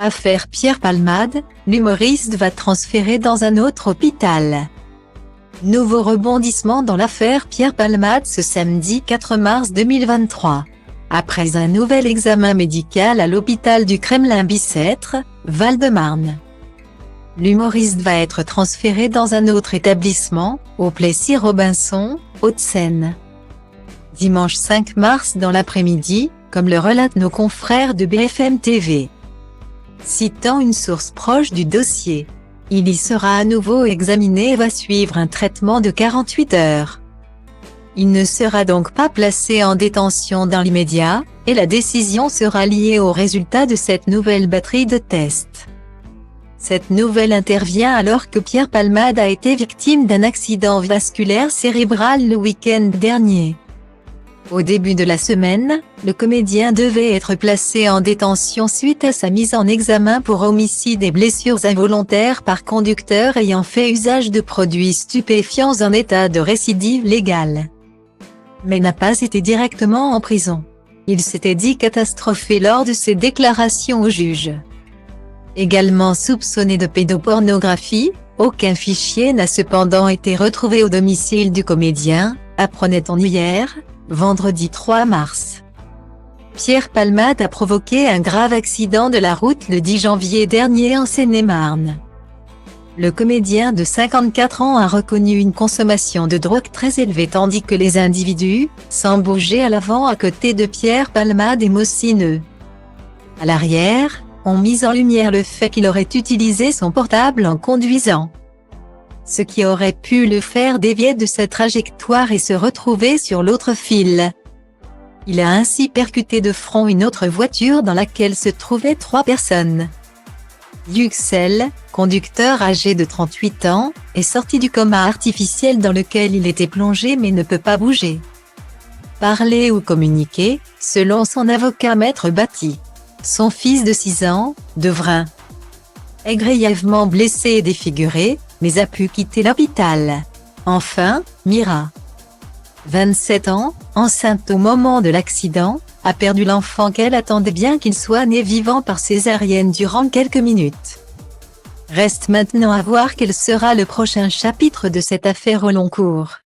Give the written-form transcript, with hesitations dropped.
Affaire Pierre Palmade, l'humoriste va transférer dans un autre hôpital. Nouveau rebondissement dans l'affaire Pierre Palmade ce samedi 4 mars 2023. Après un nouvel examen médical à l'hôpital du Kremlin-Bicêtre, Val-de-Marne. L'humoriste va être transféré dans un autre établissement, au Plessis-Robinson, Hauts-de-Seine. Dimanche 5 mars dans l'après-midi, comme le relatent nos confrères de BFM TV. Citant une source proche du dossier, il y sera à nouveau examiné et va suivre un traitement de 48 heures. Il ne sera donc pas placé en détention dans l'immédiat, et la décision sera liée aux résultats de cette nouvelle batterie de tests. Cette nouvelle intervient alors que Pierre Palmade a été victime d'un accident vasculaire cérébral le week-end dernier. Au début de la semaine, le comédien devait être placé en détention suite à sa mise en examen pour homicide et blessures involontaires par conducteur ayant fait usage de produits stupéfiants en état de récidive légale. Mais n'a pas été directement en prison. Il s'était dit catastrophé lors de ses déclarations au juge. Également soupçonné de pédopornographie, aucun fichier n'a cependant été retrouvé au domicile du comédien, apprenait-on hier, vendredi 3 mars. Pierre Palmade a provoqué un grave accident de la route le 10 janvier dernier en Seine-et-Marne. Le comédien de 54 ans a reconnu une consommation de drogue très élevée tandis que les individus, sans bouger à l'avant à côté de Pierre Palmade et Mocineux, à l'arrière, ont mis en lumière le fait qu'il aurait utilisé son portable en conduisant. Ce qui aurait pu le faire dévier de sa trajectoire et se retrouver sur l'autre fil. Il a ainsi percuté de front une autre voiture dans laquelle se trouvaient 3 personnes. Yüksel, conducteur âgé de 38 ans, est sorti du coma artificiel dans lequel il était plongé mais ne peut pas bouger, parler ou communiquer, selon son avocat Maître Batti. Son fils de 6 ans, Devrin, est grièvement blessé et défiguré, mais a pu quitter l'hôpital. Enfin, Mira, 27 ans, enceinte au moment de l'accident, a perdu l'enfant qu'elle attendait bien qu'il soit né vivant par césarienne durant quelques minutes. Reste maintenant à voir quel sera le prochain chapitre de cette affaire au long cours.